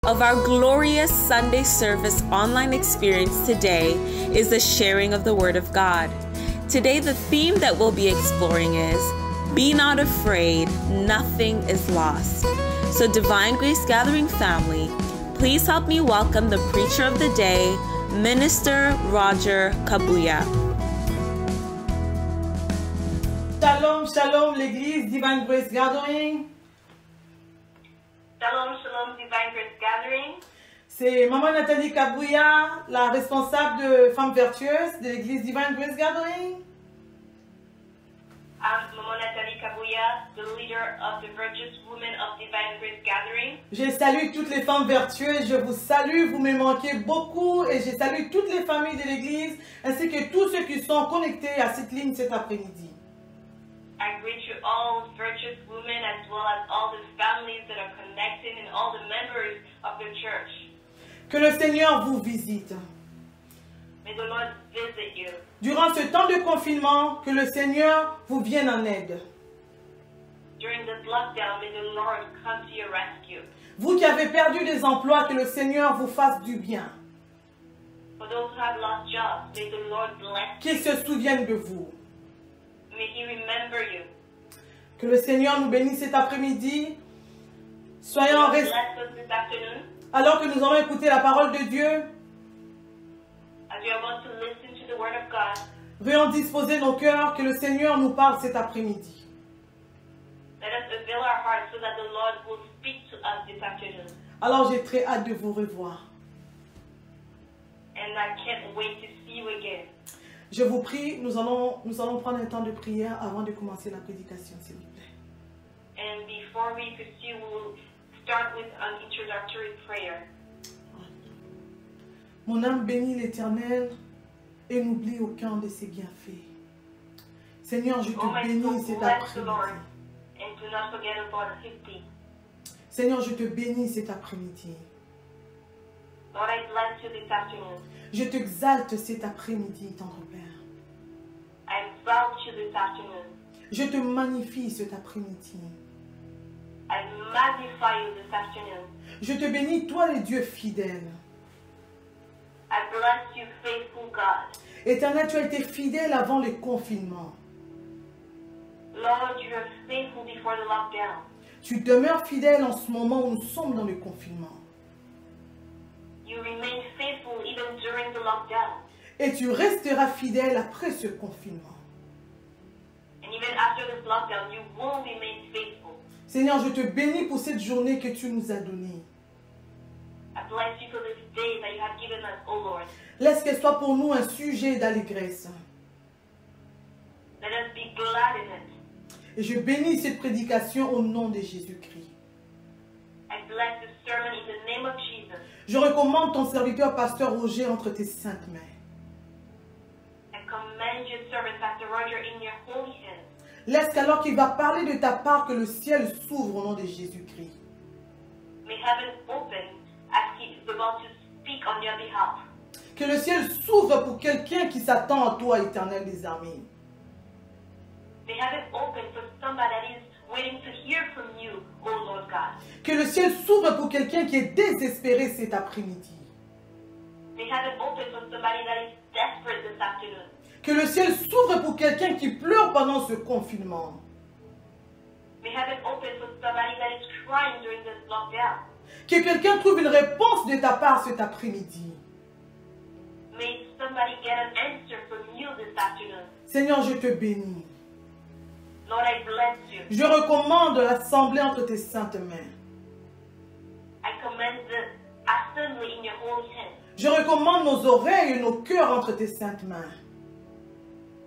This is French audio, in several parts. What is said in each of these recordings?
of our glorious Sunday service online experience today is the sharing of the Word of God. Today, the theme that we'll be exploring is, Be Not Afraid, Nothing is Lost. So Divine Grace Gathering family, please help me welcome the preacher of the day, Minister Roger Kabuya. Shalom, shalom, l'église Divine Grace Gathering. Shalom, shalom, Divine Grace Gathering. C'est Maman Nathalie Kabuya, la responsable de Femmes Vertueuses de l'église Divine Grace Gathering. I'm Maman Nathalie Kabuya, the leader of the Virtuous Women of Divine Grace Gathering. Je salue toutes les femmes vertueuses, je vous salue, vous me manquez beaucoup et je salue toutes les familles de l'église ainsi que tous ceux qui sont connectés à cette ligne cet après-midi. I greet you all, virtuous women, as well as all the families that are connected and all the members of the church. Que le Seigneur vous visite. May the Lord visit you. Durant ce temps de confinement, que le Seigneur vous vienne en aide. During this lockdown, may the Lord come to your rescue. Vous qui avez perdu des emplois, que le Seigneur vous fasse du bien. For those who have lost jobs, may the Lord bless Qu'il se souvienne de vous. May He remember you. Que le Seigneur nous bénisse cet après-midi. Soyons en Bless us this afternoon. Alors que nous allons écouter la parole de Dieu, As we are about to listen to the Word of God, veuillons disposer nos cœurs, que le Seigneur nous parle cet après-midi. let us avail our hearts so that the Lord will speak to us this afternoon. Alors j'ai très hâte de vous revoir. And I can't wait to see you again. Je vous prie, nous allons prendre un temps de prière avant de commencer la prédication, s'il vous plaît. And before we pursue, we will start with an introductory prayer. Mon âme bénit l'Éternel et n'oublie aucun de ses bienfaits. Seigneur, je Oh te my bénis soul, cet bless the Lord, après-midi. and do not forget about His deeds. Seigneur, je te bénis cet après-midi. Lord, I bless you this afternoon. Je t'exalte cet après-midi, tendre Père. I exalt you this afternoon. Je te magnifie cet après-midi. I magnify you this afternoon. Je te bénis, toi les dieux fidèles. I bless you, faithful God. Éternel, tu as été fidèle avant le confinement. Lord, you are faithful before the lockdown. Tu demeures fidèle en ce moment où nous sommes dans le confinement. You remain faithful even during the lockdown. Et tu resteras fidèle après ce confinement. And even after this lockdown, you will remain faithful. Seigneur, je te bénis pour cette journée que tu nous as donnée. I bless you for this day that you have given us, O Lord. Laisse qu'elle soit pour nous un sujet d'allégresse. Let us be glad in it. Et je bénis cette prédication au nom de Jésus-Christ. I bless this sermon in the name of Jesus. Je recommande ton serviteur, pasteur Roger, entre tes saintes mains. I commend your servant, Pastor Roger, in your holy hands. Laisse qu'alors qu'il va parler de ta part, que le ciel s'ouvre au nom de Jésus-Christ. May heaven open as he is about to speak on your behalf. Que le ciel s'ouvre pour quelqu'un qui s'attend à toi, Éternel des armées. May heaven open for somebody that is waiting to hear from you, O Lord God. Que le ciel s'ouvre pour quelqu'un qui est désespéré cet après-midi. May heaven open for somebody that is desperate this afternoon. Que le ciel s'ouvre pour quelqu'un qui pleure pendant ce confinement. May heaven open for somebody that is crying during this lockdown. Que quelqu'un trouve une réponse de ta part cet après-midi. May somebody get an answer from you this afternoon. Seigneur, je te bénis. Lord, I bless you. Je recommande l'assemblée entre tes saintes mains. I commend the assembly in your holy hands. Je recommande nos oreilles et nos cœurs entre tes saintes mains.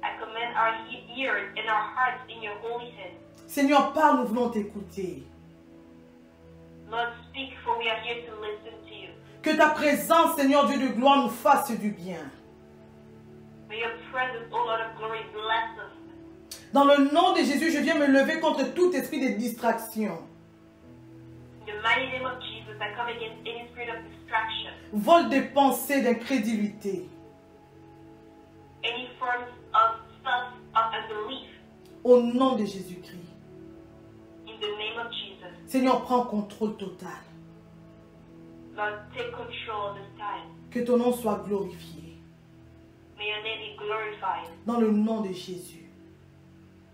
I commend our ears and our hearts in your holy hands. Seigneur, parle, nous voulons t'écouter. Lord, speak, for we are here to listen to you. Que ta présence, Seigneur Dieu de gloire, nous fasse du bien. May your presence, O Lord of glory, bless us. Dans le nom de Jésus, je viens me lever contre tout esprit de distraction. In the mighty name of Jesus, I come against any spirit of distraction, Vol de pensée, d'incrédulité. any forms of unbelief. Au nom de Jésus-Christ. In the name of Jesus. Seigneur, prends contrôle total. Lord, take control this time. Que ton nom soit glorifié. May your name be glorified. Dans le nom de Jésus.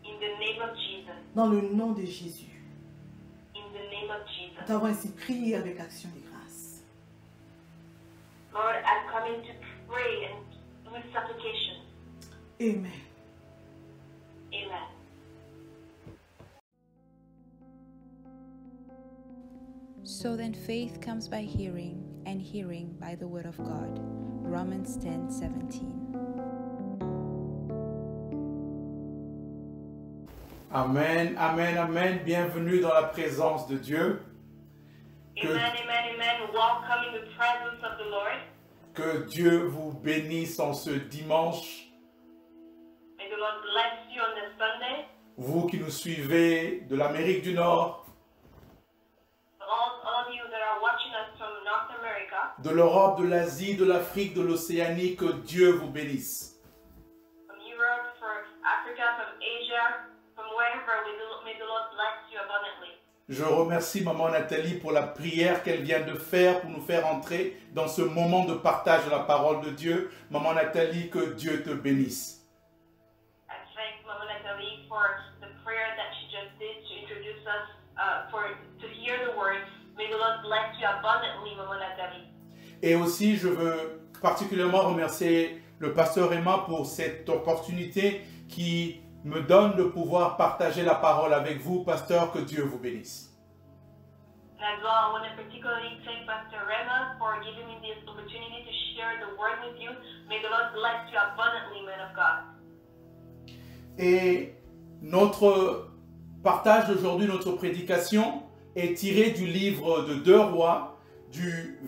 In the name of Jesus. Dans le nom de Jésus. In the name of Jesus. Nous t'avons ainsi prié avec action de grâce. Lord, I'm coming to pray and with supplication. Amen. Amen. So then faith comes by hearing, and hearing by the word of God. Romans 10:17. Amen, amen, amen. Bienvenue dans la présence de Dieu. Amen, amen, amen. Welcome in the presence of the Lord. Que Dieu vous bénisse en ce dimanche. May the Lord bless you on this Sunday. Vous qui nous suivez de l'Amérique du Nord, All of you that are watching us from North America, de l'Europe, de l'Asie, de l'Afrique, de l'Océanie, que Dieu vous bénisse. from Europe, from Africa, from Asia, from wherever, may the Lord bless you abundantly. Je remercie Maman Nathalie pour la prière qu'elle vient de faire pour nous faire entrer dans ce moment de partage de la parole de Dieu. Maman Nathalie, que Dieu te bénisse. I thank Mama Natalie for the prayer that she just did to introduce us, to hear the word. May the Lord bless you abundantly, Mama Natalie. Et aussi, je veux particulièrement remercier le pasteur Emma pour cette opportunité qui me donne de pouvoir partager la parole avec vous, pasteur, que Dieu vous bénisse. And as well, I want to particularly thank Pastor Rema for giving me this opportunity to share the word with you. May the Lord bless you abundantly, man of God. Et notre partage d'aujourd'hui, notre prédication, est tiré du livre de 2 Rois, du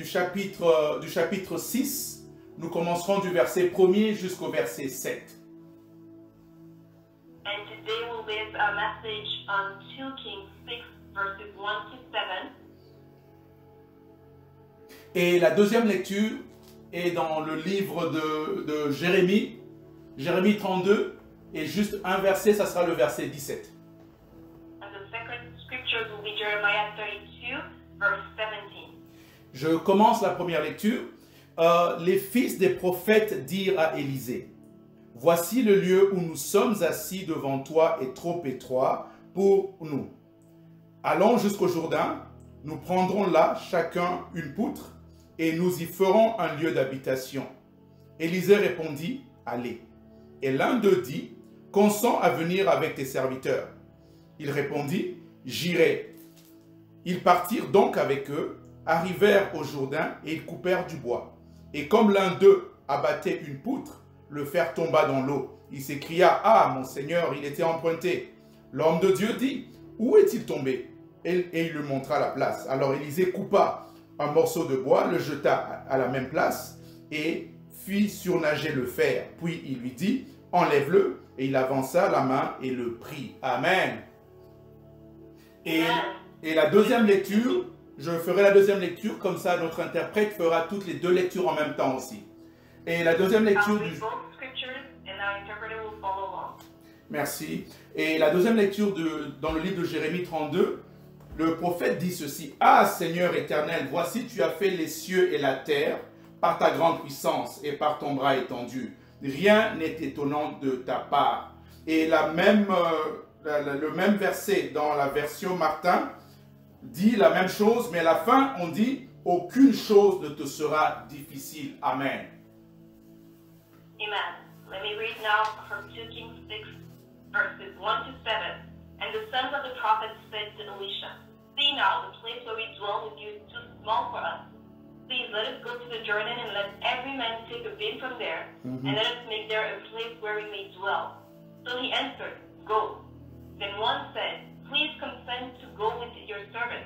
chapitre 6. Nous commencerons du verset 1er jusqu'au verset 7. And today we'll read a message on 2 Kings 6, verses 1 to 7. Et la deuxième lecture est dans le livre de Jérémie, Jérémie 32, et juste un verset, ça sera le verset 17. And the second scripture will be Jeremiah 32, verse 17. Je commence la première lecture. Les fils des prophètes dirent à Élisée, « Voici le lieu où nous sommes assis devant toi est trop étroit pour nous. Allons jusqu'au Jourdain, nous prendrons là chacun une poutre et nous y ferons un lieu d'habitation. » Élisée répondit, « Allez. » Et l'un d'eux dit, « Consens à venir avec tes serviteurs. » Il répondit, « J'irai. » Ils partirent donc avec eux, arrivèrent au Jourdain et ils coupèrent du bois. Et comme l'un d'eux abattait une poutre, le fer tomba dans l'eau. Il s'écria, « Ah, mon Seigneur, il était emprunté. » L'homme de Dieu dit, « Où est-il tombé ?» Et il lui montra la place. Alors Élisée coupa un morceau de bois, le jeta à la même place et fit surnager le fer. Puis il lui dit, « Enlève-le. » Et il avança la main et le prit. Amen. Et la deuxième lecture, je ferai la deuxième lecture, comme ça notre interprète fera toutes les deux lectures en même temps aussi. Et la deuxième lecture du... Merci. Et la deuxième lecture dans le livre de Jérémie 32, le prophète dit ceci. « Ah, Seigneur éternel, voici tu as fait les cieux et la terre par ta grande puissance et par ton bras étendu. Rien n'est étonnant de ta part. » Et le même verset dans la version Martin dit la même chose, mais à la fin, on dit « Aucune chose ne te sera difficile. » Amen. Amen. Let me read now from 2 Kings 6, verses 1 to 7. And the sons of the prophets said to Elisha, See now, the place where we dwell with you is too small for us. Please let us go to the Jordan and let every man take a bin from there, and let us make there a place where we may dwell. So he answered, Go. Then one said, Please consent to go with your servant.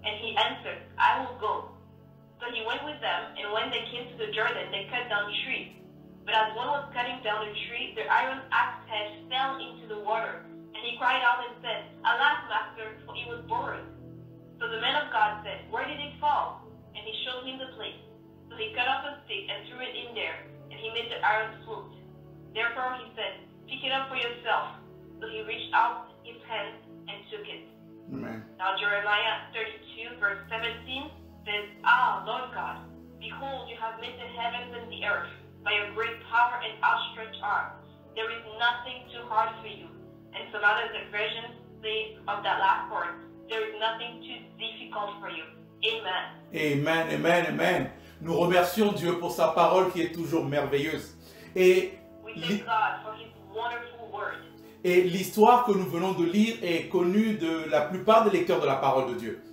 And he answered, I will go. So he went with them, and when they came to the Jordan, they cut down trees. But as one was cutting down the tree, the iron axe head fell into the water. And he cried out and said, Alas, master, for it was borrowed. So the man of God said, Where did it fall? And he showed him the place. So he cut off a stick and threw it in there, and he made the iron flute. Therefore he said, Pick it up for yourself. So he reached out his hand and took it. Amen. Now Jeremiah 32, verse 17 says, Ah, have made the heavens and the earth by your great power and outstretched arm. There is nothing too hard for you. And some other versions say of that last part, there is nothing too difficult for you. Amen. Amen, amen, amen. Nous remercions Dieu pour sa parole qui est toujours merveilleuse. Et We thank God for His wonderful word. Et l'histoire que nous venons de lire est connue de la plupart des lecteurs de la parole de Dieu.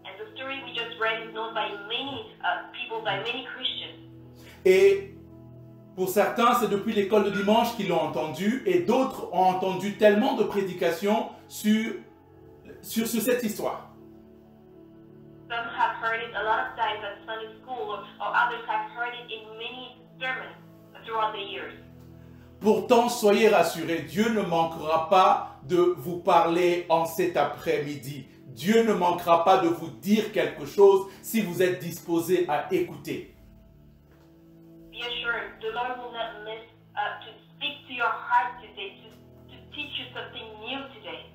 And the story we just read is known by many people, by many Christians. Et pour certains, c'est depuis l'école de dimanche qu'ils l'ont entendu, et d'autres ont entendu tellement de prédications sur cette histoire. Some have heard it a lot of times at Sunday school, or others have heard it in many sermons throughout the years. Pourtant, soyez rassurés, Dieu ne manquera pas de vous parler en cet après-midi. Dieu ne manquera pas de vous dire quelque chose si vous êtes disposés à écouter. Be assured, the Lord will not miss to speak to your heart today, to teach you something new today.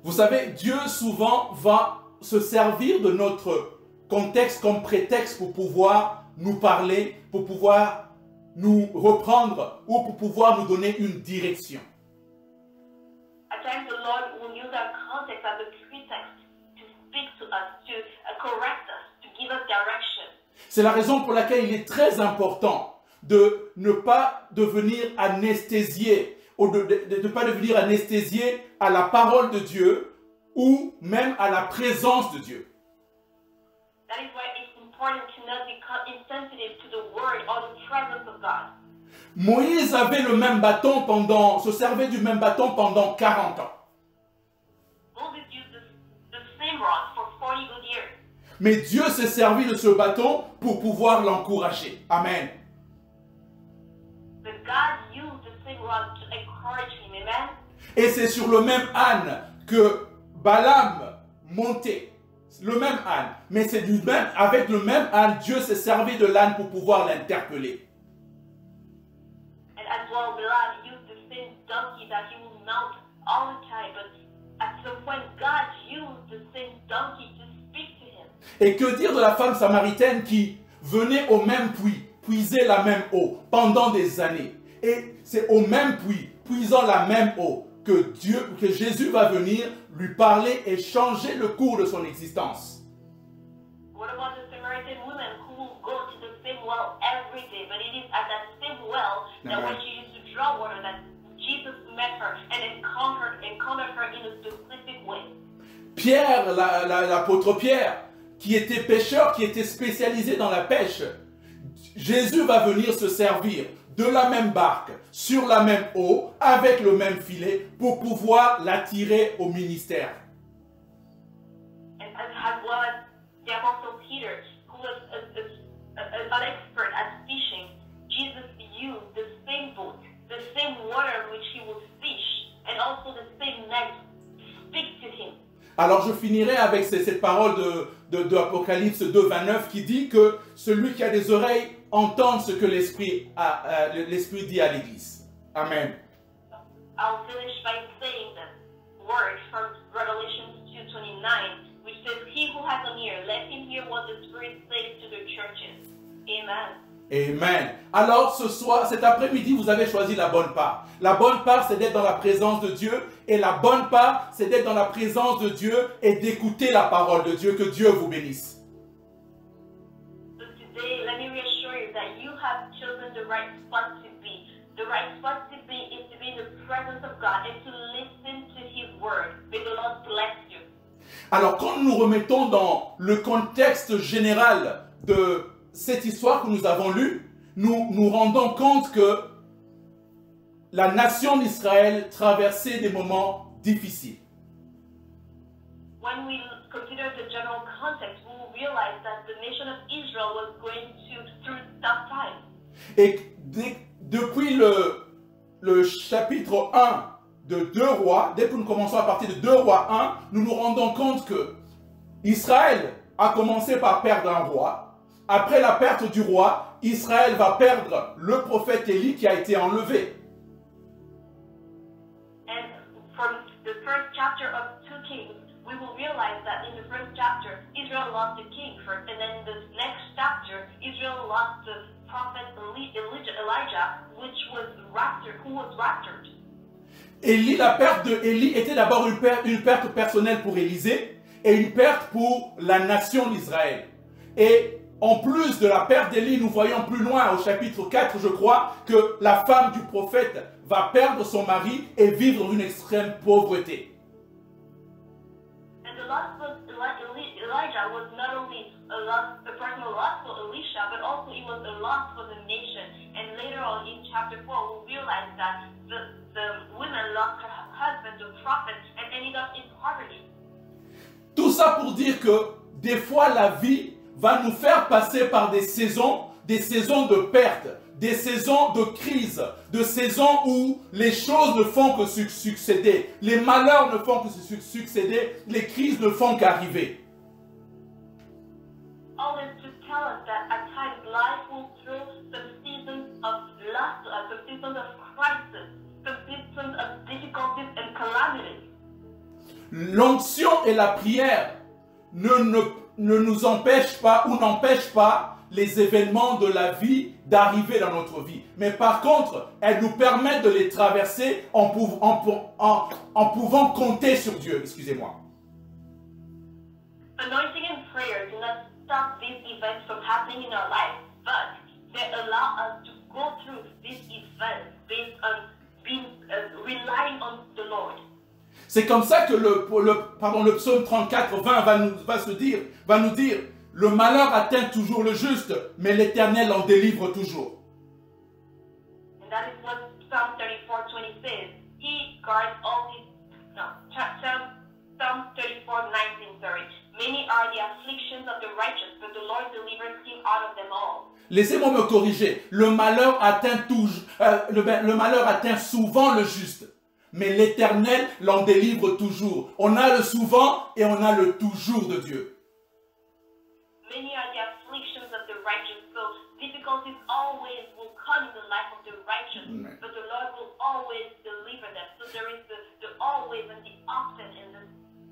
Vous savez, Dieu souvent va se servir de notre contexte comme prétexte pour pouvoir nous parler, pour pouvoir nous reprendre ou pour pouvoir nous donner une direction. At times the Lord will use our context as a pretext to speak to us, to correct us, to give us direction. C'est la raison pour laquelle il est très important de ne pas devenir anesthésié ou de ne pas devenir anesthésié à la parole de Dieu ou même à la présence de Dieu. That is why it's important to not become insensitive to the word or the presence of God. Moïse avait le même bâton se servait du même bâton pendant 40 ans. Moses used the same rod for 40 good years. Mais Dieu s'est servi de ce bâton pour pouvoir l'encourager. Amen. But God used the same rod to encourage him. Amen. Et c'est sur le même âne que Balaam montait. Le même âne. Mais c'est avec le même âne, Dieu s'est servi de l'âne pour pouvoir l'interpeller. And as well, Balaam used the same donkey that he would mount all the time. But at some point, God used the same donkey to speak to him. Et que dire de la femme samaritaine qui venait au même puits, puisait la même eau pendant des années. Et c'est au même puits, puisant la même eau, que Jésus va venir lui parler et changer le cours de son existence. What about the Samaritan woman who will go to the same well every day? But it is at that same well that when she used to draw water that Jesus met her and encountered her in a specific way. Pierre, l'apôtre Pierre, qui était pêcheur, qui était spécialisé dans la pêche, Jésus va venir se servir de la même barque, sur la même eau, avec le même filet, pour pouvoir l'attirer au ministère. And as well as the Apostle Peter, who was an expert at fishing, Jesus used the same boat, the same water which he would fish, and also the same net to speak to him. Alors je finirai avec cette parole de Apocalypse 2:29 qui dit que celui qui a des oreilles entende ce que l'Esprit dit à l'Église. Amen. I'll finish by saying the word from Revelation 2:29, which says, "He who has an ear, let him hear what the Spirit says to the churches." Amen. Amen. Alors cet après-midi, vous avez choisi la bonne part. La bonne part, c'est d'être dans la présence de Dieu. Et la bonne part, c'est d'être dans la présence de Dieu et d'écouter la parole de Dieu. Que Dieu vous bénisse. So today, let me reassure you that you have chosen the right spot to be. The right spot to be is to be in the presence of God and to listen to His word. May the Lord bless you. Alors, quand nous nous remettons dans le contexte général de cette histoire que nous avons lue, nous nous rendons compte que la nation d'Israël traversait des moments difficiles. When we consider the general context, we will realize that the nation of Israel was going through tough times. Et depuis le chapitre 1 de 2 rois, dès que nous commençons à partir de 2 rois 1, nous nous rendons compte que Israël a commencé par perdre un roi. Après la perte du roi, Israël va perdre le prophète Élie qui a été enlevé. And from the first chapter of 2 Kings, we will realize that in the first chapter, Israel Israel lost the king first, and then the next chapter, Israel lost the prophet Elijah, who was raptured. Élie, la perte de Élie était d'abord une perte personnelle pour Élisée et une perte pour la nation d'Israël. Et en plus de la perte d'Élie, nous voyons plus loin au chapitre 4, je crois, que la femme du prophète va perdre son mari et vivre dans une extrême pauvreté. And the loss of Elijah was not only a personal loss for Elisha, but also it was a loss for the nation. And later on in chapter 4, we realize that the woman lost her husband, the prophet, and ended up in poverty. Tout ça pour dire que des fois la vie va nous faire passer par des saisons de perte, des saisons de crise, des saisons où les choses ne font que succéder, les malheurs ne font que succéder, les crises ne font qu'arriver. All this to tell us that at times life will throw some seasons of loss, some seasons of crisis, some seasons of difficulties and calamities. L'onction et la prière ne nous empêchent pas ou n'empêchent pas les événements de la vie d'arriver dans notre vie. Mais par contre, elles nous permettent de les traverser en pouvant compter sur Dieu. Excusez-moi. Anointing and prayer do not stop these events from happening in our life, but they allow us to go through these events based on relying on the Lord. C'est comme ça que le psaume 34, 20 va nous dire, le malheur atteint toujours le juste, mais l'Éternel en délivre toujours. And that is what Psalm 34, 20 says. He guards all his, Psalm 34, 19, sorry. Many are the afflictions of the righteous, but the Lord delivers him out of them all. Laissez-moi me corriger. Le malheur atteint souvent le juste, mais l'Éternel l'en délivre toujours. On a le souvent et on a le toujours de Dieu. Many are the afflictions of the righteous, so difficulties always will come in the life of the righteous, but the Lord will always deliver them. So there is the always and the often in the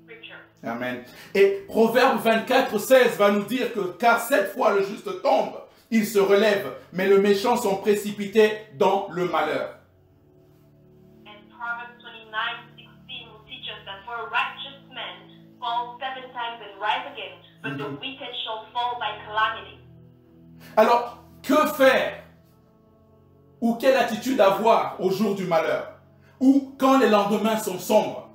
scripture. Amen. Et Proverbe 24, 16 va nous dire que car 7 fois le juste tombe, il se relève, mais les méchants sont précipités dans le malheur. And Proverbs 29, 16 will teach us that for a righteous man falls 7 times and rise again, but the wicked shall fall by calamity. Alors, que faire? Ou quelle attitude avoir au jour du malheur? Ou quand les lendemains sont sombres?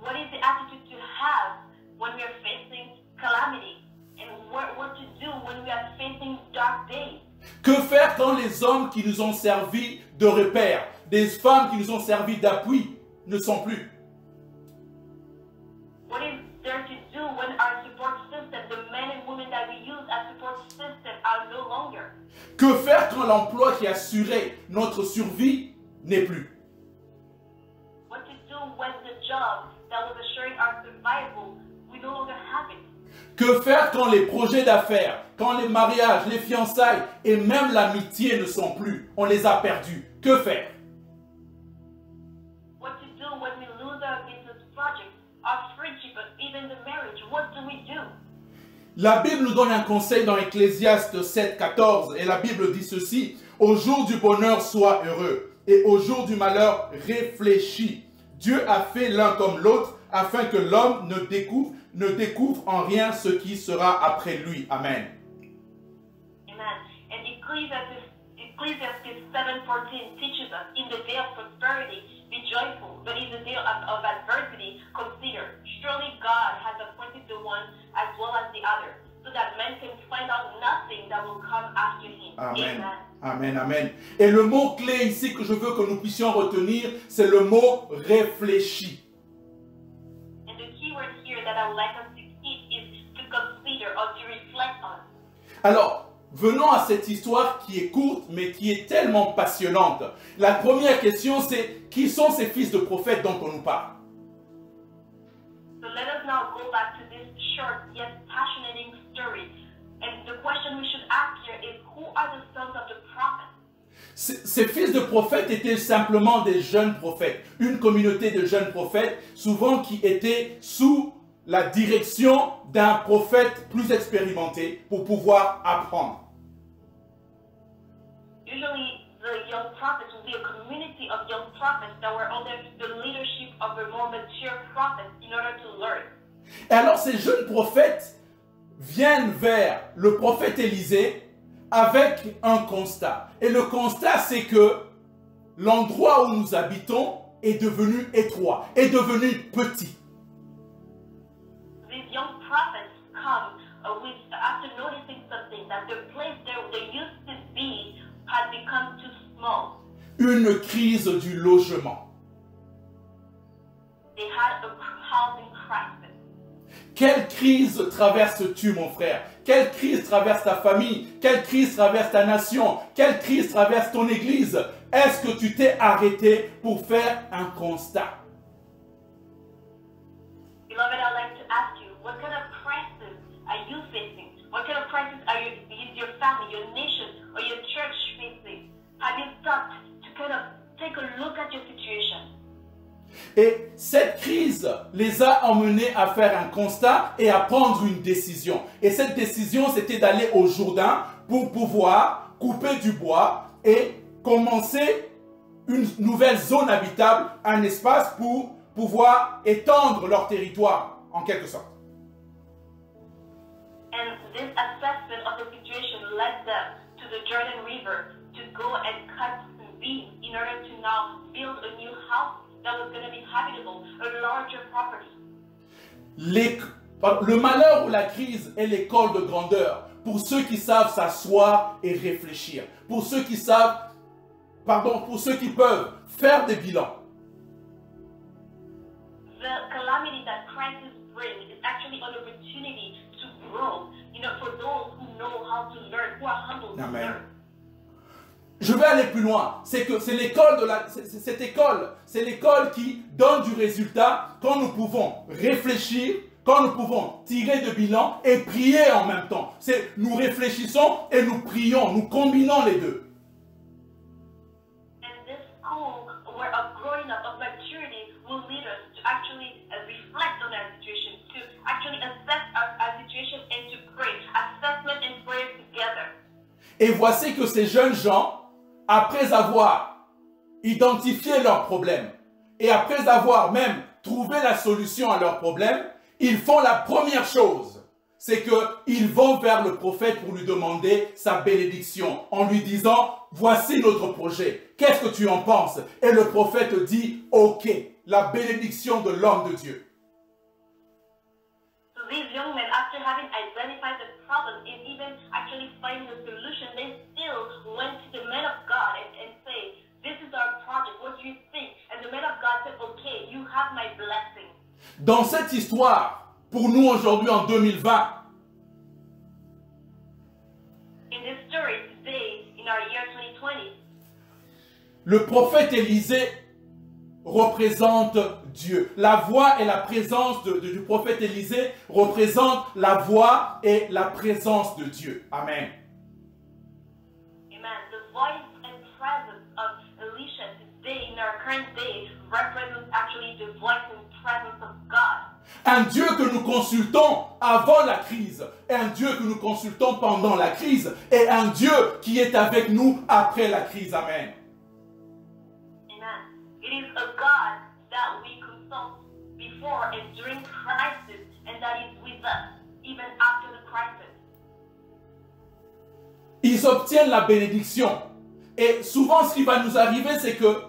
What is the attitude to have when we are facing calamity? And what to do when we are facing dark days? Que faire quand les hommes qui nous ont servi de repère, des femmes qui nous ont servi d'appui, ne sont plus? What is there to do when our support system, the men and women that we use as support system, are no longer? Que faire quand l'emploi qui assurait notre survie n'est plus? What to do when the job that was assuring our survival, we no longer have it? Que faire quand les projets d'affaires, quand les mariages, les fiançailles et même l'amitié ne sont plus? On les a perdus. Que faire? What to do when we lose our business projects, our friendship, and even the marriage? What do we do? La Bible nous donne un conseil dans Ecclésiaste 7, 14 et la Bible dit ceci: au jour du bonheur, sois heureux et au jour du malheur, réfléchis. Dieu a fait l'un comme l'autre afin que l'homme ne découvre en rien ce qui sera après lui. Amen. Amen. And Ecclesiastes 7:14 teaches us, in the day of prosperity, be joyful, but in the day of adversity, consider. Surely God has appointed the one as well as the other, so that men can find out nothing that will come after him. Amen. Amen. Amen, amen. Et le mot clé ici que je veux que nous puissions retenir, c'est le mot réfléchi. And the key word here that I would like us to keep is to consider or to reflect on. Alors, venons à cette histoire qui est courte, mais qui est tellement passionnante. La première question, c'est qui sont ces fils de prophètes dont on nous parle? So let us now go back to this short yet passionate story. And the question we should ask here is, who are the sons of the prophet? Ces fils de prophètes étaient simplement des jeunes prophètes. Une communauté de jeunes prophètes, souvent qui étaient sous la direction d'un prophète plus expérimenté pour pouvoir apprendre. Usually, the young prophets will be a community of young prophets that were under the leadership of a more mature prophet in order to learn. Et alors ces jeunes prophètes viennent vers le prophète Élisée avec un constat. Et le constat, c'est que l'endroit où nous habitons est devenu étroit, est devenu petit. These young prophets come after noticing something, that the place they used to be had become too small. Une crise du logement. They had a housing crisis. Quelle crise traverses-tu, mon frère? Quelle crise traverse ta famille? Quelle crise traverse ta nation? Quelle crise traverse ton église? Est-ce que tu t'es arrêté pour faire un constat? Beloved, I'd like to ask you, what kind of crisis are you facing? What kind of crisis is your family, your nation, or your church facing? Have you stopped to kind of take a look at your situation? Et cette crise les a emmenés à faire un constat et à prendre une décision. Et cette décision, c'était d'aller au Jourdain pour pouvoir couper du bois et commencer une nouvelle zone habitable, un espace pour pouvoir étendre leur territoire, en quelque sorte. And this assessment of the situation led them to the Jordan River to go and cut some beams in order to now build a new house that was going to be habitable, a larger property. Le malheur ou la crise est l'école de grandeur pour ceux qui savent s'asseoir et réfléchir, pour ceux qui savent, pour ceux qui peuvent faire des bilans. The calamity that crisis brings is actually an opportunity to grow, for those who know how to learn, who are humble to learn. Je vais aller plus loin. C'est que c'est l'école cette école, c'est l'école qui donne du résultat quand nous pouvons réfléchir, quand nous pouvons tirer de bilan et prier en même temps. C'est nous réfléchissons et nous prions, nous combinons les deux. And this school, where a growing up of maturity will lead us to actually reflect on our situation, to actually assess our situation and to pray, assessment and prayer together. Et voici que ces jeunes gens, après avoir identifié leurs problèmes et après avoir même trouvé la solution à leurs problèmes, ils font la première chose. C'est qu'ils vont vers le prophète pour lui demander sa bénédiction en lui disant, voici notre projet, qu'est-ce que tu en penses? Et le prophète dit, ok, la bénédiction de l'homme de Dieu. So these young men, after having identified the problem and even actually finding the solution, they still went to the man of God and say, this is our project, what do you think? And the man of God said, okay, you have my blessing. Dans cette histoire, pour nous aujourd'hui en 2020, in this story today, in our year 2020, le prophète Élisée représente Dieu. La voix et la présence du prophète Élisée représentent la voix et la présence de Dieu. Amen. Amen. The voice and presence of Elisha today, in our current day, represents actually the voice and presence of God. Un Dieu que nous consultons avant la crise, un Dieu que nous consultons pendant la crise, et un Dieu qui est avec nous après la crise. Amen. Amen. It is a God that we consult before and during crisis, and that is with us even after the crisis. Ils obtiennent la bénédiction. Et souvent, ce qui va nous arriver, c'est que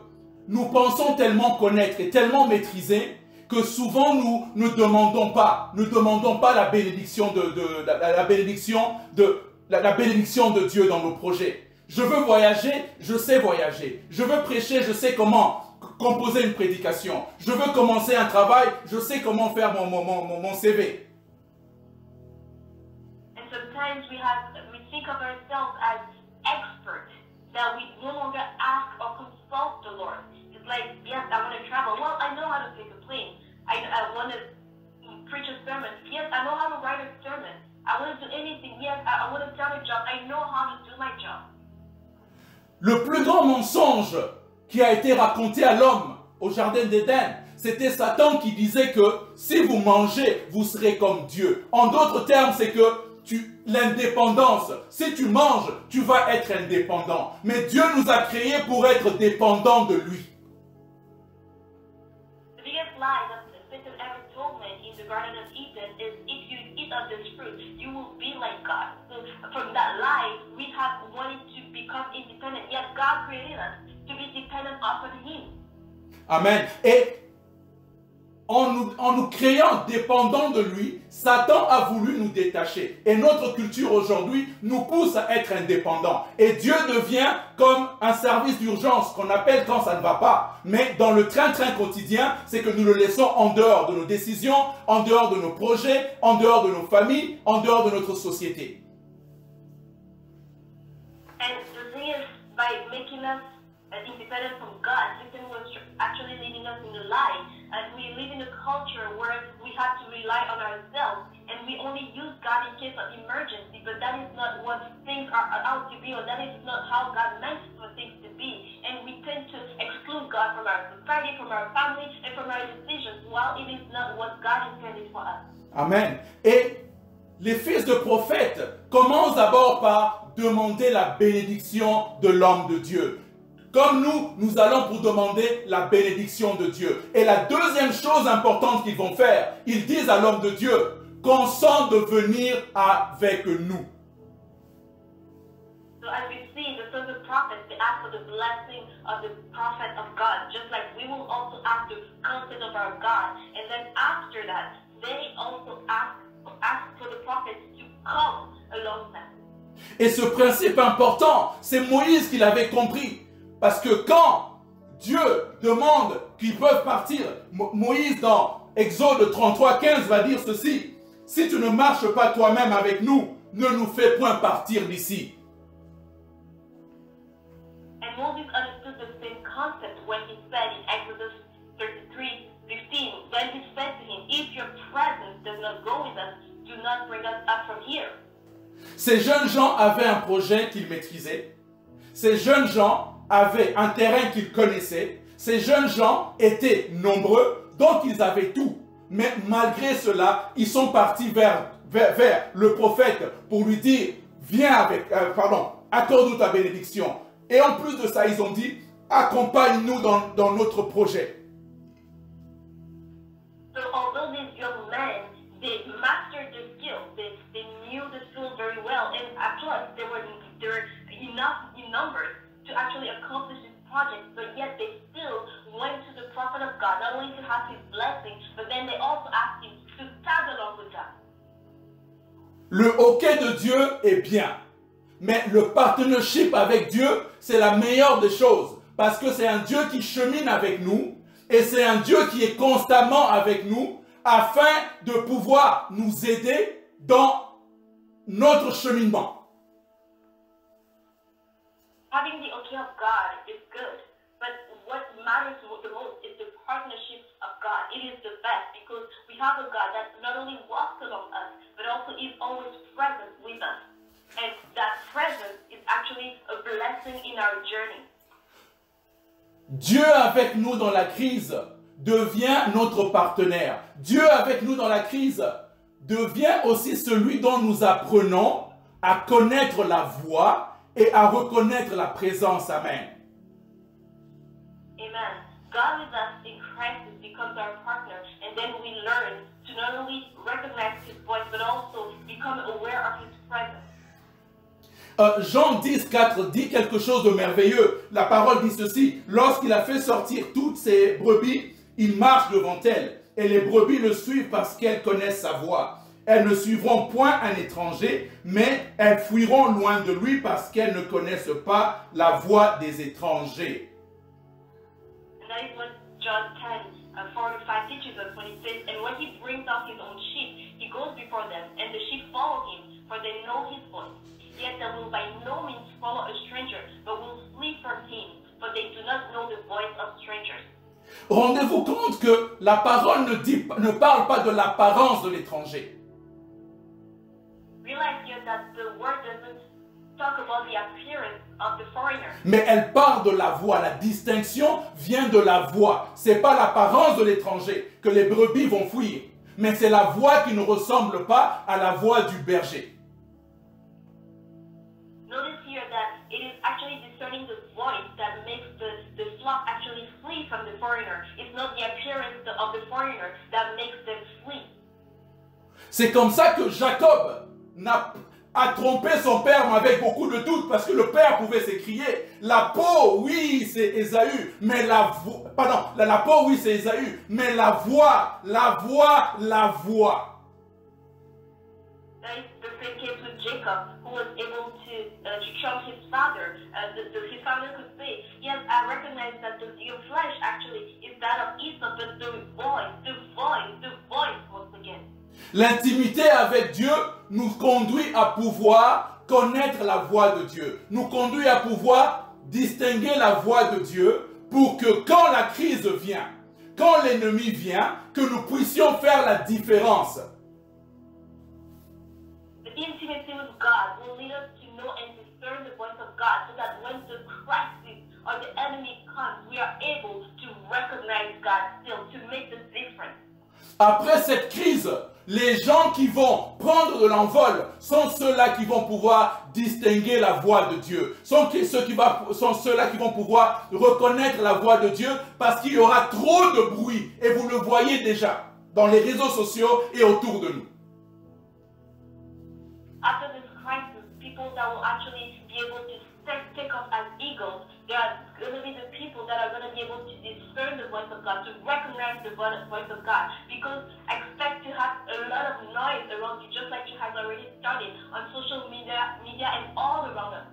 nous pensons tellement connaître et tellement maîtriser que souvent nous ne demandons pas la bénédiction la bénédiction de Dieu dans nos projets. Je veux voyager, je sais voyager. Je veux prêcher, je sais comment composer une prédication. Je veux commencer un travail, je sais comment faire mon CV. And sometimes we think of ourselves as experts, that we no longer ask or consult the Lord. It's like, yes, I want to travel. Well, I know how to take a plane. I want to preach a sermon. Yes, I know how to write a sermon. I want to do anything. Yes, I want to start a job. I know how to do my job. Le plus grand mensonge qui a été raconté à l'homme au jardin d'Éden, c'était Satan qui disait que si vous mangez, vous serez comme Dieu. En d'autres termes, c'est que l'indépendance, si tu manges, tu vas être indépendant. Mais Dieu nous a créés pour être dépendants de lui. The biggest lie that Satan ever told men in the Garden of Eden is if you eat of this fruit, you will be like God. So from that lie, we have wanted to become independent. Yet God created us to be dependent upon Him. Amen. Et en nous créant dépendants de lui, Satan a voulu nous détacher. Et notre culture aujourd'hui nous pousse à être indépendants. Et Dieu devient comme un service d'urgence qu'on appelle quand ça ne va pas. Mais dans le train-train quotidien, c'est que nous le laissons en dehors de nos décisions, en dehors de nos projets, en dehors de nos familles, en dehors de notre société. And the thing is, by making us independent from God, Satan was actually leading us in the lie. And we live in a culture where we have to rely on ourselves, and we only use God in case of emergency, but that is not what things are out to be, or that is not how God meant for things to be. And we tend to exclude God from our society, from our family, and from our decisions, while it is not what God intended for us. Amen. Et les fils de prophètes commencent d'abord par demander la bénédiction de l'homme de Dieu. Comme nous allons pour demander la bénédiction de Dieu. Et la deuxième chose importante qu'ils vont faire, ils disent à l'homme de Dieu, consent de venir avec nous. So as we see, the sons of prophets, they ask for the blessing of the prophet of God, just like we will also ask the consent of our God. And then after that, they also ask for the prophets to come along them. Et ce principe important, c'est Moïse qui l'avait compris. Parce que quand Dieu demande qu'ils peuvent partir, Moïse dans Exode 33:15 va dire ceci: si tu ne marches pas toi-même avec nous, ne nous fais point partir d'ici. And Moses understood the same concept when he said in Exodus 33:15, when he said to him, if your presence does not go with us, do not bring us up from here. Ces jeunes gens avaient un projet qu'ils maîtrisaient. Ces jeunes gens avaient un terrain qu'ils connaissaient. Ces jeunes gens étaient nombreux, donc ils avaient tout. Mais malgré cela, ils sont partis vers le prophète pour lui dire, viens accorde-nous ta bénédiction. Et en plus de ça, ils ont dit, accompagne-nous dans notre projet. So although these young men, they mastered the skills, they knew the skills very well, and plus there were enough in numbers to actually accomplish this project, but yet they still went to the prophet of God, not only to have his blessing, but then they also asked him to tag along with them. Le hockey de Dieu est bien, mais le partnership avec Dieu, c'est la meilleure des choses, parce que c'est un Dieu qui chemine avec nous, et c'est un Dieu qui est constamment avec nous, afin de pouvoir nous aider dans notre cheminement. Having the okay of God is good, but what matters the most is the partnership of God. It is the best because we have a God that not only walks along us, but also is always present with us. And that presence is actually a blessing in our journey. Dieu avec nous dans la crise devient notre partenaire. Dieu avec nous dans la crise devient aussi celui dont nous apprenons à connaître la voix et à reconnaître la présence. Amen. Amen. God with us in Christ becomes our partner, and then we learn to not only recognize His voice, but also become aware of His presence. Jean 10:4 dit quelque chose de merveilleux. La parole dit ceci: lorsqu'il a fait sortir toutes ses brebis, il marche devant elles, et les brebis le suivent parce qu'elles connaissent sa voix. Elles ne suivront point un étranger, mais elles fuiront loin de lui parce qu'elles ne connaissent pas la voix des étrangers. And that is what John 10:4-5 teaches us when he says, and when he brings out his own sheep, he goes before them, and the sheep follow him, for they know his voice. Yet they will by no means follow a stranger, but will flee from him, for they do not know the voice of strangers. Rendez-vous compte que la parole ne parle pas de l'apparence de l'étranger. Realize here that the word doesn't talk about the appearance of the foreigner. Mais elle part de la voix. La distinction vient de la voix. Ce n'est pas l'apparence de l'étranger que les brebis vont fuir, mais c'est la voix qui ne ressemble pas à la voix du berger. Notice here that it is actually discerning the voice that makes the flock actually flee from the foreigner. It's not the appearance of the foreigner that makes them flee. C'est comme ça que Jacob a trompé son père, mais avec beaucoup de doutes, parce que le père pouvait s'écrier, la peau, oui, c'est Ésaü, mais la voix, pardon, la peau, oui, c'est Ésaü, mais la voix. That is the same case with Jacob, who was able to trump his father. His father could say, yes, I recognize that your flesh actually is that of Esau, but the voice once again. L'intimité avec Dieu nous conduit à pouvoir connaître la voix de Dieu, nous conduit à pouvoir distinguer la voix de Dieu pour que quand la crise vient, quand l'ennemi vient, que nous puissions faire la différence. The intimacy with God will lead us to know and discern the voice of God so that when the crisis or the enemy comes, we are able to recognize God still, to make the difference. Après cette crise, les gens qui vont prendre de l'envol sont ceux-là qui vont pouvoir distinguer la voix de Dieu. Sont ceux-là qui vont pouvoir reconnaître la voix de Dieu parce qu'il y aura trop de bruit. Et vous le voyez déjà dans les réseaux sociaux et autour de nous. After this crisis, people that will actually be able to take off as eagles, they are going to be the people that are going to be able to discern the voice of God, to recognize the voice of God. Because expect to have a lot of noise around you, just like it has already started on social media and all around us.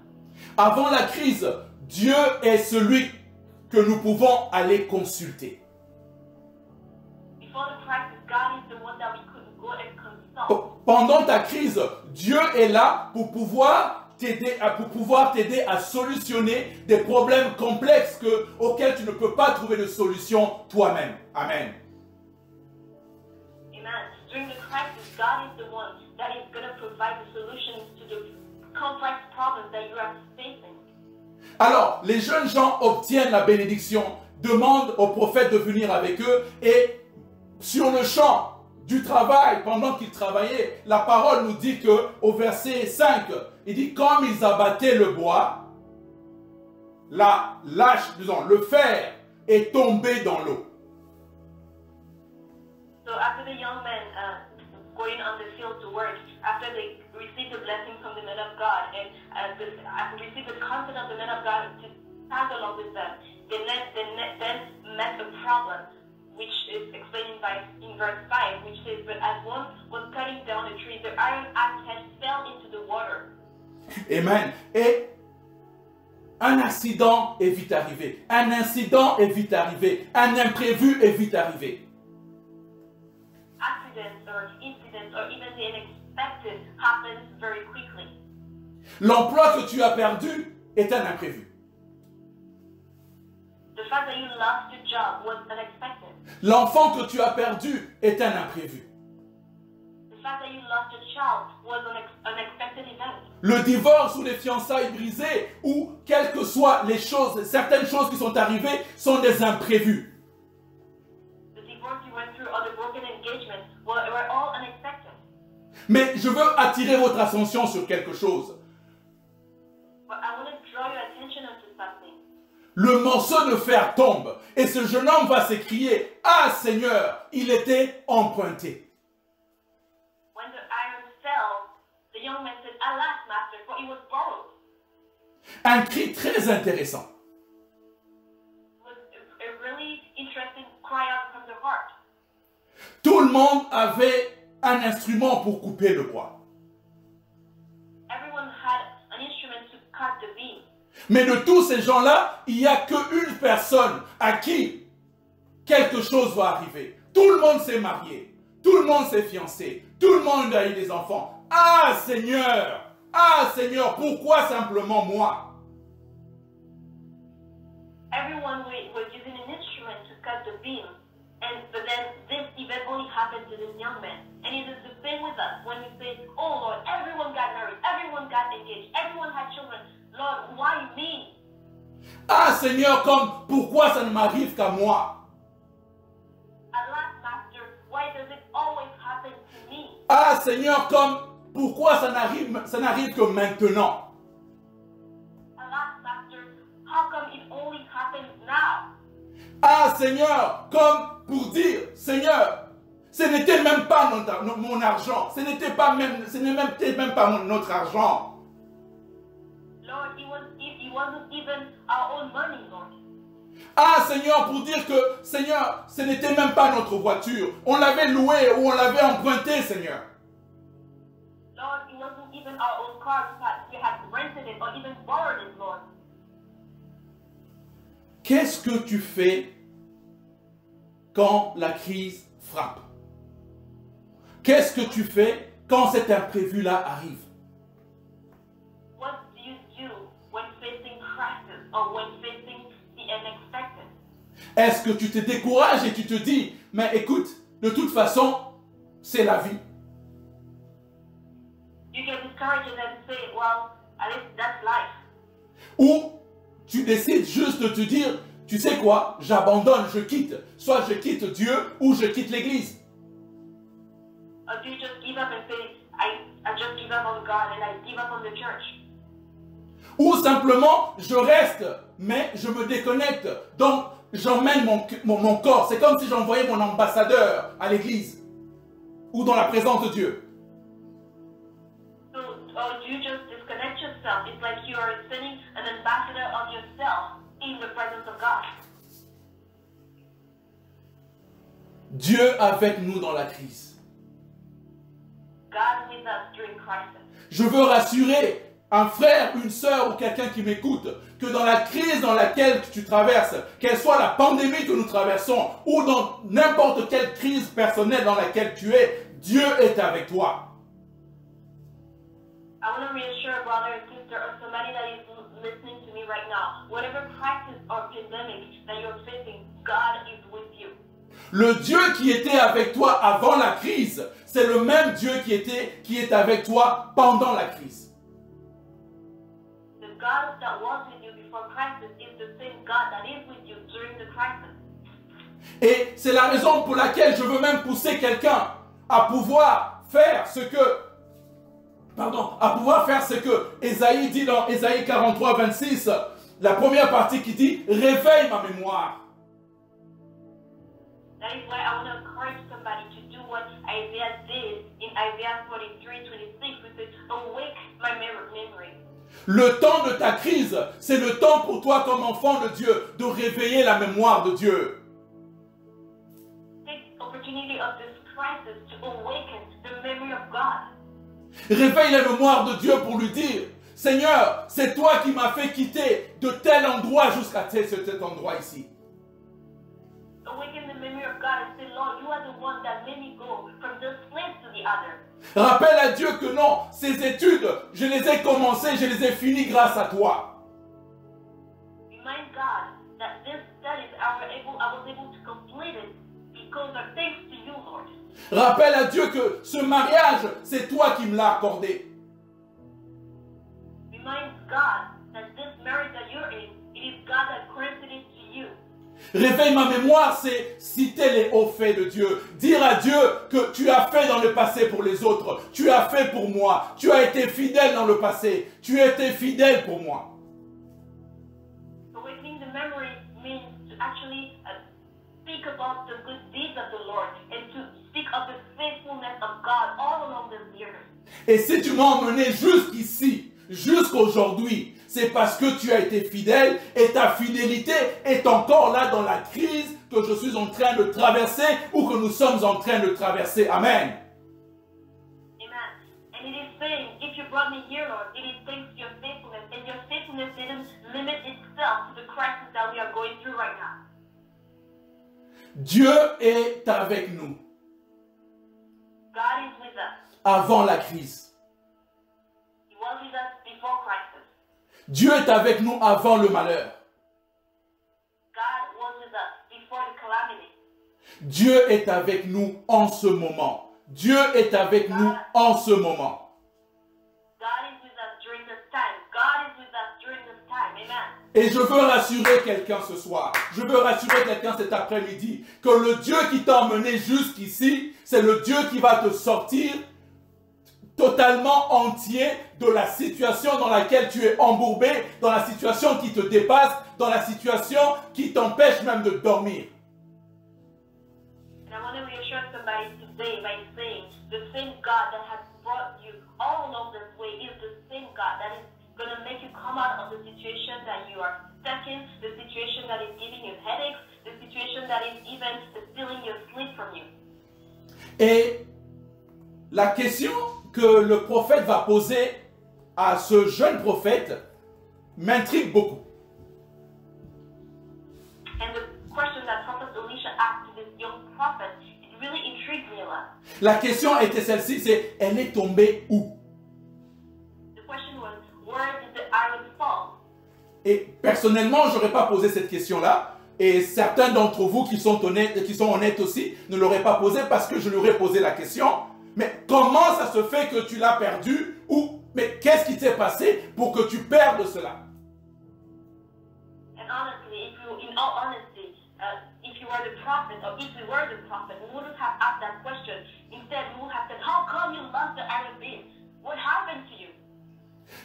Avant la crise, Dieu est celui que nous pouvons aller consulter. Before the crisis, God is the one that we could go and consult. Pendant ta crise, Dieu est là pour pouvoir t'aider à solutionner des problèmes complexes auxquels tu ne peux pas trouver de solution toi-même. Amen. Amen. During the crisis, God is the one that is going to provide the solutions to the complex problems that you are facing. Alors, les jeunes gens obtiennent la bénédiction, demandent au prophète de venir avec eux et sur le champ du travail, pendant qu'ils travaillaient, la parole nous dit qu'au verset 5, il dit comme ils abattaient le bois, le fer est tombé dans l'eau. So after the young men going on the field to work, after they received the blessing from the men of God and received the consent of the men of God to tag along with them, they then met a problem, which is explained in verse 5, which says, but as one was cutting down a tree, the iron axe head fell into the water. Amen. Et un accident est vite arrivé. Un incident est vite arrivé. Un imprévu est vite arrivé. Accidents or incidents or even the unexpected happens very quickly. L'emploi que tu as perdu est un imprévu. The fact that you lost your job was unexpected. L'enfant que tu as perdu est un imprévu. The fact that you lost your child was an unexpected event. Le divorce ou les fiançailles brisées ou quelles que soient les choses, certaines choses qui sont arrivées sont des imprévus. The divorce you went through or the broken engagement were all unexpected. Mais je veux attirer votre attention sur quelque chose. But I want to draw your attention onto something. Le morceau de fer tombe et ce jeune homme va s'écrier « Ah Seigneur, il était emprunté ». When the iron fell, the young man said, alas, master, for it was borrowed. Un cri très intéressant. It was a really interesting cry out from the heart. Tout le monde avait un instrument pour couper le bois. Everyone had an instrument to cut the beam. Mais de tous ces gens-là, il n'y a qu'une personne à qui quelque chose va arriver. Tout le monde s'est marié, tout le monde s'est fiancé, tout le monde a eu des enfants. Ah Seigneur, pourquoi simplement moi? Everyone was using an instrument to cut the beam. But then this event only happened to this young man. And it is the same with us when we say, oh Lord, everyone got married, everyone got engaged, everyone had children. children, Lord, why me? Ah Seigneur, comme pourquoi ça ne m'arrive qu'à moi? Alas, Master, why does it always happen to me? Ah Seigneur, comme pourquoi ça n'arrive que maintenant? Alas, Master, how come it only happens now? Ah Seigneur, comme pour dire, Seigneur, ce n'était même pas mon argent, ce n'était même pas notre argent. Lord, it wasn't even our own money, Lord. Ah Seigneur, pour dire que, Seigneur, ce n'était même pas notre voiture, on l'avait loué ou on l'avait emprunté, Seigneur. Lord, it wasn't even our own car, we had rented it or even borrowed it, Lord. Qu'est-ce que tu fais quand la crise frappe? Qu'est-ce que tu fais quand cet imprévu-là arrive? What do you do when facing crisis or when facing the unexpected? Est-ce que tu te décourages et tu te dis, mais écoute, de toute façon, c'est la vie. You get discouraged and then say, well, at least that's life. Ou tu décides juste de te dire, tu sais quoi, j'abandonne, je quitte. Soit je quitte Dieu ou je quitte l'Église. Or do you just give up and say, I just give up on God and I give up on the church? Ou simplement, je reste, mais je me déconnecte. Donc, j'emmène mon corps. C'est comme si j'envoyais mon ambassadeur à l'Église ou dans la présence de Dieu. So, or do you just disconnect yourself? It's like you are sending an ambassador of yourself in the presence of God. Dieu avec nous dans la crise. God with us during crisis. Je veux rassurer un frère, une sœur ou quelqu'un qui m'écoute que dans la crise dans laquelle tu traverses, qu'elle soit la pandémie que nous traversons ou dans n'importe quelle crise personnelle dans laquelle tu es, Dieu est avec toi. I want to reassure a brother and sister or somebody that is listening to me right now. Whatever crisis or pandemic that you're facing, God is with you. Le Dieu qui était avec toi avant la crise, c'est le même Dieu qui est avec toi pendant la crise. The God that was with you before crisis is the same God that is with you during the crisis. Et c'est la raison pour laquelle je veux même pousser quelqu'un à pouvoir faire ce que Ésaïe dit dans Ésaïe 43, 26, la première partie qui dit « Réveille ma mémoire ». That is why I want to encourage somebody to do what Isaiah did in Isaiah 43, 26, which is awake my memory. Le temps de ta crise, c'est le temps pour toi comme enfant de Dieu de réveiller la mémoire de Dieu. Take the opportunity of this crisis to awaken the memory of God. Réveille la mémoire de Dieu pour lui dire « Seigneur, c'est toi qui m'as fait quitter de tel endroit jusqu'à cet endroit ici. » Awaken the memory of God and say, Lord, you are the one that made me go from this place to the other. Rappelle à Dieu que non, ces études, je les ai commencées, je les ai finies grâce à toi. Remind God that this studies I was able to complete it because of thanks to you, Lord. Rappelle à Dieu que ce mariage, c'est toi qui me l'as accordé. Remind God that this marriage that you're in, it is God that granted it to you. Réveille ma mémoire, c'est citer les hauts faits de Dieu. Dire à Dieu que tu as fait dans le passé pour les autres. Tu as fait pour moi. Tu as été fidèle dans le passé. Tu as été fidèle pour moi. Awakening the memory means to actually speak about the good deeds of the Lord and to speak of the faithfulness of God all along the years. Et si tu m'as emmené jusqu'ici, jusqu'aujourd'hui, c'est parce que tu as été fidèle et ta fidélité est encore là dans la crise que je suis en train de traverser ou que nous sommes en train de traverser. Amen. Amen. And it is saying, if you brought me here, Lord, it is thanks to your faithfulness, and your faithfulness didn't limit itself to the crisis that we are going through right now. Dieu est avec nous God is with us. avant la crise. He was with us before crisis. Dieu est avec nous avant le malheur. God was with us before the calamity. Dieu est avec nous en ce moment. Dieu est avec nous en ce moment. God is with us during this time. God is Et je veux rassurer quelqu'un ce soir, je veux rassurer quelqu'un cet après-midi, que le Dieu qui t'a emmené jusqu'ici, c'est le Dieu qui va te sortir totalement entier de la situation dans laquelle tu es embourbé, dans la situation qui te dépasse, dans la situation qui t'empêche même de dormir. And I want to reassure somebody today by saying the same God that has brought you all along this way is the same God that is going to make you come out of the situation that you are stuck in, the situation that is giving you headaches, the situation that is even stealing your sleep from you. Et la question que le prophète va poser à ce jeune prophète m'intrigue beaucoup. And the question that Prophet Elisha asked to this young prophet, it really intrigued me a lot. La question était celle-ci, c'est elle est tombée où? The question was, where did the iron fall? Et personnellement, je n'aurais pas posé cette question-là. Et certains d'entre vous qui sont honnêtes aussi ne l'auraient pas posée parce que je lui aurais posé la question. Mais comment ça se fait que tu l'as perdu? Ou mais qu'est-ce qui s'est passé pour que tu perdes cela? And honestly, in all honesty, if you were the prophet, or if we were the prophet, we wouldn't have asked that question. Instead, we would have said, how come you lost the iron beam? What happened to you?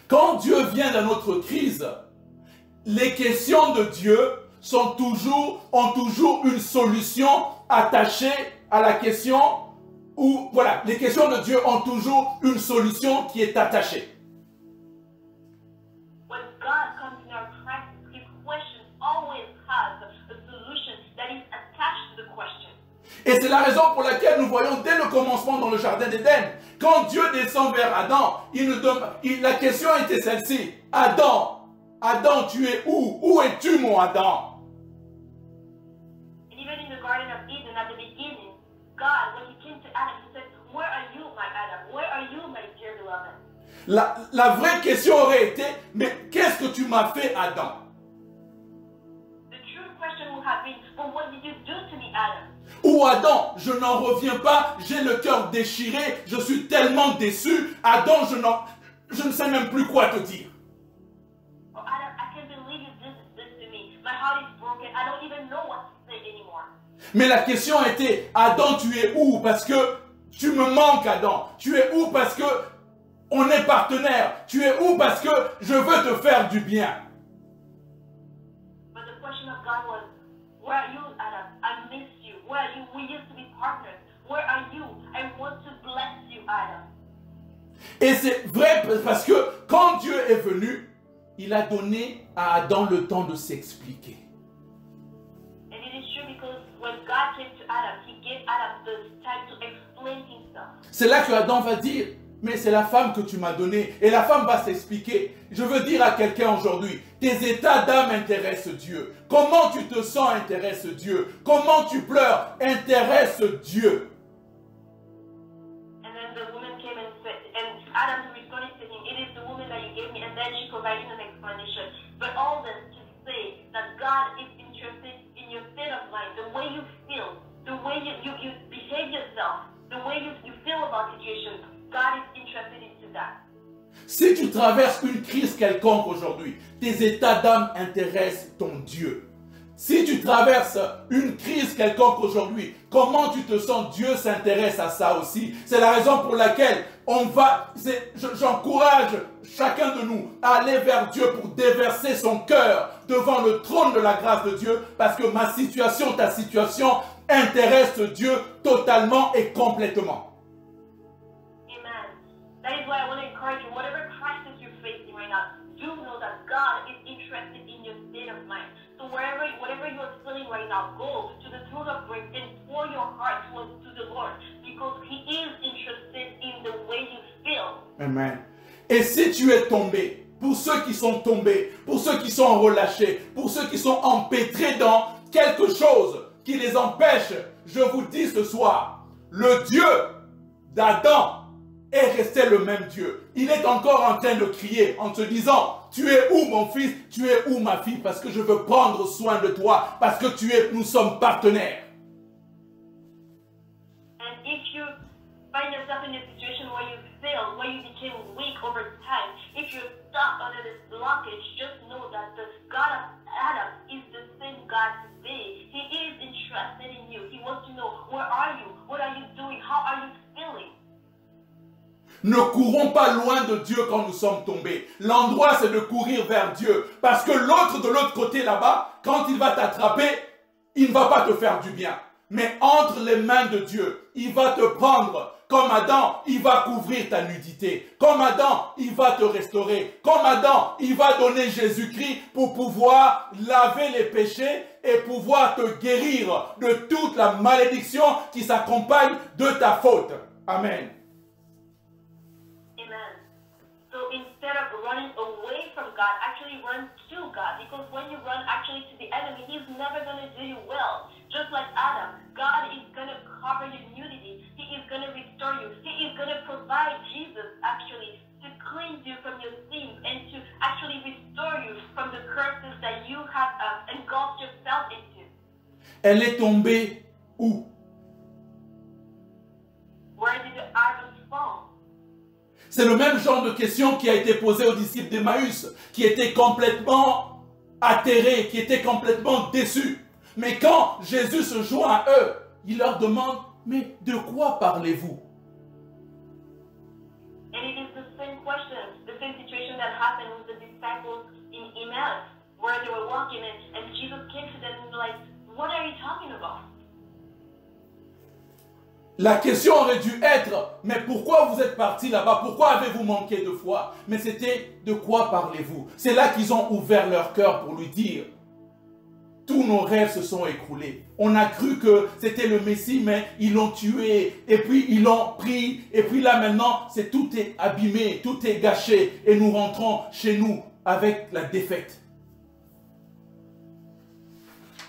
Quand Dieu vient dans notre crise, les questions de Dieu ont toujours une solution attachée à la question. Ou voilà, les questions de Dieu ont toujours une solution qui est attachée. When God comes in our crisis, His question always has a solution that is attached to the question. Et c'est la raison pour laquelle nous voyons dès le commencement dans le jardin d'Éden, quand Dieu descend vers Adam, la question était celle-ci. Adam, tu es où? Où es-tu, mon Adam? And even in the Garden of Eden, at the beginning, God, when He came to Adam, He said, where are you, my Adam? Where are you, my dear beloved? La vraie question aurait été, mais qu'est-ce que tu m'as fait, Adam? The true question would have been, well, what did you do to me, Adam? Ou Adam, je n'en reviens pas, j'ai le cœur déchiré, je suis tellement déçu. Adam, je ne sais même plus quoi te dire. Or Adam, I can't believe you did this to me. My heart is broken. I don't even know what to say anymore. Mais la question était, Adam, tu es où? Parce que tu me manques, Adam. Tu es où? Parce que on est partenaires. Tu es où? Parce que je veux te faire du bien. But the question of God was, where are you, Adam? I miss you. Where are you? We used to be partners. Where are you? I want to bless you, Adam. Et c'est vrai parce que quand Dieu est venu, il a donné à Adam le temps de s'expliquer. And it is true because when God came to Adam, He gave Adam the time to explain Himself. C'est là que Adam va dire, mais c'est la femme que tu m'as donnée. Et la femme va s'expliquer. Je veux dire à quelqu'un aujourd'hui, tes états d'âme intéressent Dieu. Comment tu te sens intéresse Dieu. Comment tu pleures intéresse Dieu. And then the woman came and said, and Adam responded to him, it is the woman that you gave me. And then she provided an explanation. But all this to say that God is interested in your state of mind, the way you feel, the way you behave yourself, the way you feel about situations. God is interested into that. Si tu traverses une crise quelconque aujourd'hui, tes états d'âme intéressent ton Dieu. Si tu traverses une crise quelconque aujourd'hui, comment tu te sens? Dieu s'intéresse à ça aussi. C'est la raison pour laquelle j'encourage chacun de nous à aller vers Dieu pour déverser son cœur devant le trône de la grâce de Dieu, parce que ma situation, ta situation intéresse Dieu totalement et complètement. That is why I want to encourage you, whatever crisis you're facing right now, do know that God is interested in your state of mind. So whatever you're feeling right now, go to the throne of grace and pour your heart to the Lord, because He is interested in the way you feel. Amen. Et si tu es tombé, pour ceux qui sont tombés, pour ceux qui sont relâchés, pour ceux qui sont empêtrés dans quelque chose qui les empêche, je vous dis ce soir, le Dieu d'Adam est resté le même Dieu. Il est encore en train de crier en te disant, tu es où mon fils, tu es où ma fille, parce que je veux prendre soin de toi, parce que nous sommes partenaires. And if you find yourself in a situation where you failed, where you became weak over time, if you're stuck under this blockage, just know that the God of Ne courons pas loin de Dieu quand nous sommes tombés. L'endroit, c'est de courir vers Dieu. Parce que l'autre, de l'autre côté là-bas, quand il va t'attraper, il ne va pas te faire du bien. Mais entre les mains de Dieu, il va te prendre. Comme Adam, il va couvrir ta nudité. Comme Adam, il va te restaurer. Comme Adam, il va donner Jésus-Christ pour pouvoir laver les péchés et pouvoir te guérir de toute la malédiction qui s'accompagne de ta faute. Amen. Amen. So instead of running away from God, actually run to God. Because when you run actually to the enemy, he's never going to do you well. Just like Adam, God is going to cover your nudity. He is going to restore you. He is going to provide Jesus actually to cleanse you from your sins and to actually restore you from the curses that you have engulfed yourself into. Elle est tombée où? Where did Adam fall? C'est le même genre de question qui a été posée aux disciples d'Emmaüs, qui étaient complètement atterrés, qui étaient complètement déçus. Mais quand Jésus se joint à eux, il leur demande, mais de quoi parlez-vous? And it is the same question, the same situation that happened with the disciples in Emmaus, where they were walking and Jesus came to them and was like, what are you talking about? La question aurait dû être, mais pourquoi vous êtes partis là-bas? Pourquoi avez-vous manqué de foi? Mais c'était, de quoi parlez-vous? C'est là qu'ils ont ouvert leur cœur pour lui dire, tous nos rêves se sont écroulés. On a cru que c'était le Messie, mais ils l'ont tué, et puis ils l'ont pris, et puis là maintenant, tout est abîmé, tout est gâché, et nous rentrons chez nous avec la défaite.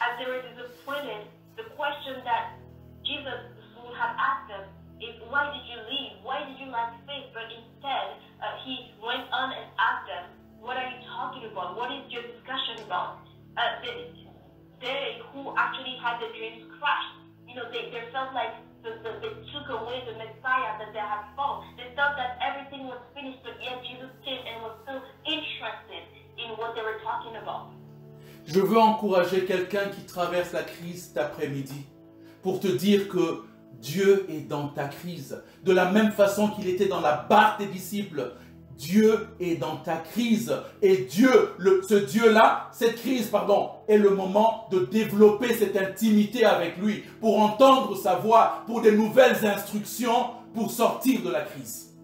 As they were disappointed, the question that Jesus would have asked them is, why did you leave? Why did you lack faith? But instead, he went on and asked them, what are you talking about? What is your discussion about? They who actually had the dreams crushed, they felt like they took away the Messiah that they had found. They thought that everything was finished, but yet Jesus came and was so interested in what they were talking about. Je veux encourager quelqu'un qui traverse la crise cet après-midi pour te dire que Dieu est dans ta crise. De la même façon qu'il était dans la barque des disciples, Dieu est dans ta crise. Et Dieu, ce Dieu-là, cette crise, est le moment de développer cette intimité avec lui, pour entendre sa voix, pour des nouvelles instructions, pour sortir de la crise.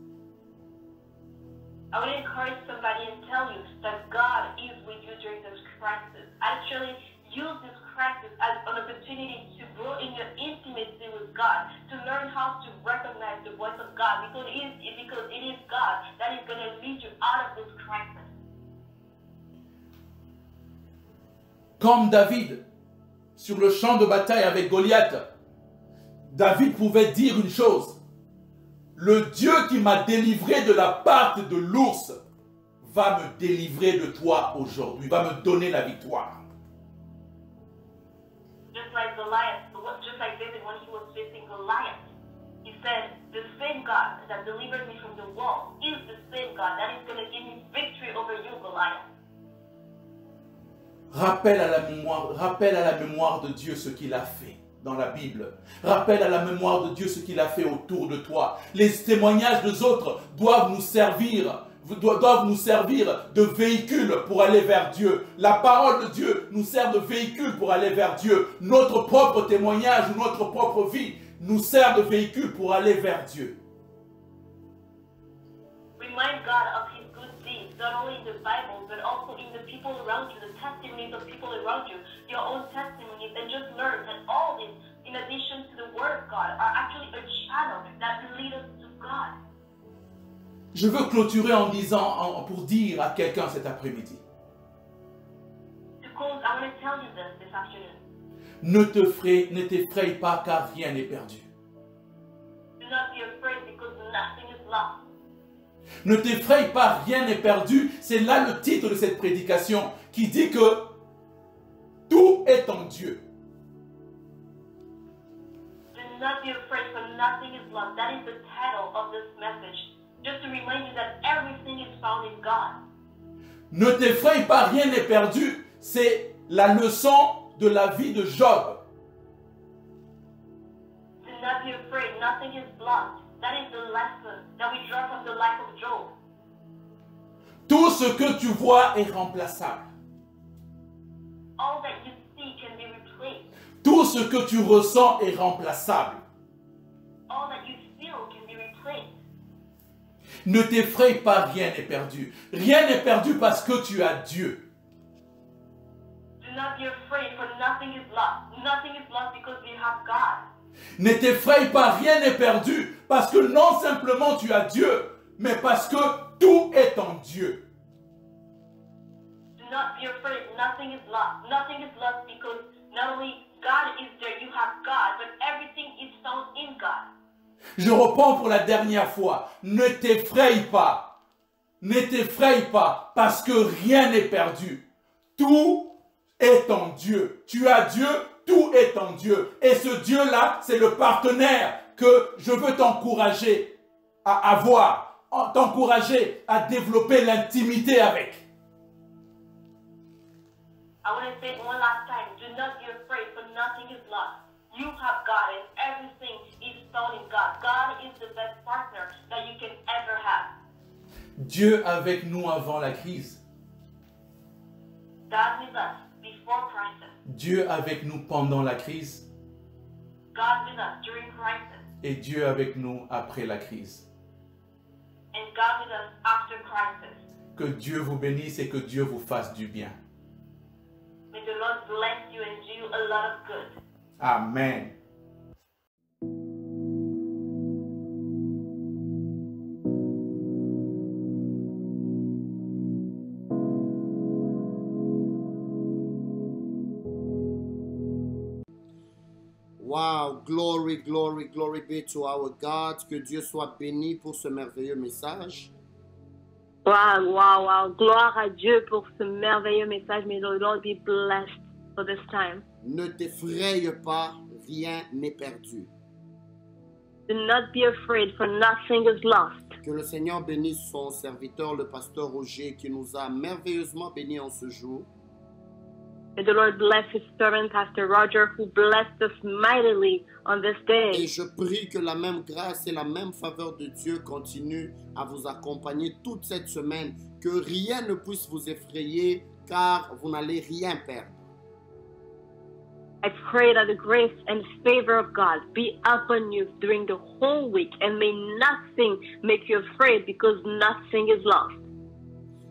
I want to encourage somebody and tell you that God is with you during this crisis. Actually, use this crisis as an opportunity to grow in your intimacy with God, to learn how to recognize the voice of God, because it is God that is going to lead you out of this crisis. Comme David, sur le champ de bataille avec Goliath, David pouvait dire une chose: le Dieu qui m'a délivré de la patte de l'ours va me délivrer de toi aujourd'hui, va me donner la victoire. Just like David when he was facing Goliath, he said, the same God that delivered me from the wall is the same God that is going to give me victory over you, Goliath. Rappelle à la mémoire de Dieu ce qu'il a fait dans la Bible. Rappelle à la mémoire de Dieu ce qu'il a fait autour de toi. Les témoignages des autres doivent nous servir de véhicule pour aller vers Dieu. La parole de Dieu nous sert de véhicule pour aller vers Dieu. Notre propre témoignage ou notre propre vie nous sert de véhicule pour aller vers Dieu. Remind God of his good deeds, not only in the Bible, but also in the people around you, the testimonies of people around you, your own testimonies, and just learn that all this, in addition to the Word of God, are actually a channel that will lead us to God. Je veux clôturer en disant, pour dire à quelqu'un cet après-midi. To close, I want to tell you this afternoon. Ne t'effraie pas car rien n'est perdu. Do not be afraid because nothing is lost. Ne t'effraie pas, rien n'est perdu. C'est là le titre de cette prédication qui dit que tout est en Dieu. Do not be afraid for nothing is lost. That is the title of this message. Just to remind you that everything is found in God. Ne t'effraie pas, rien n'est perdu. C'est la leçon de la vie de Job. Do not be afraid, nothing is lost. That is the lesson that we draw from the life of Job. Tout ce que tu vois est remplaçable. All that you see can be replaced. Tout ce que tu ressens est remplaçable. All that you feel can be replaced. Ne t'effraie pas, rien n'est perdu. Rien n'est perdu parce que tu as Dieu. Do not be afraid, for nothing is lost. Nothing is lost because we have God. Ne t'effraie pas, rien n'est perdu parce que non simplement tu as Dieu, mais parce que tout est en Dieu. Do not be afraid, nothing is lost. Nothing is lost because not only God is there, you have God, but everything is found in God. Je reprends pour la dernière fois. Ne t'effraie pas. Ne t'effraie pas parce que rien n'est perdu. Tout est en Dieu. Tu as Dieu, tout est en Dieu. Et ce Dieu-là, c'est le partenaire que je veux t'encourager à avoir, t'encourager à développer l'intimité avec. I want to say it one last time. Do not be afraid, for nothing is lost. You have God, and everything is found in God. God is the best partner that you can ever have. Dieu avec nous avant la crise. God with us before crisis. Dieu avec nous pendant la crise. God with us during crisis. Et Dieu avec nous après la crise. And God with us after crisis. Que Dieu vous bénisse et que Dieu vous fasse du bien. May the Lord bless you and do you a lot of good. Amen. Wow, glory, glory, glory be to our God. Que Dieu soit béni pour ce merveilleux message. Wow, wow, wow. Gloire à Dieu pour ce merveilleux message. May the Lord be blessed for this time. Ne t'effraie pas, rien n'est perdu. Do not be afraid, for nothing is lost. Que le Seigneur bénisse son serviteur, le pasteur Roger, qui nous a merveilleusement bénis en ce jour. May the Lord bless his servant, Pastor Roger, who blessed us mightily on this Et day. je prie que la même grâce et la même faveur de Dieu continue à vous accompagner toute cette semaine. Que rien ne puisse vous effrayer, car vous n'allez rien perdre. I pray that the grace and favor of God be upon you during the whole week, and may nothing make you afraid, because nothing is lost.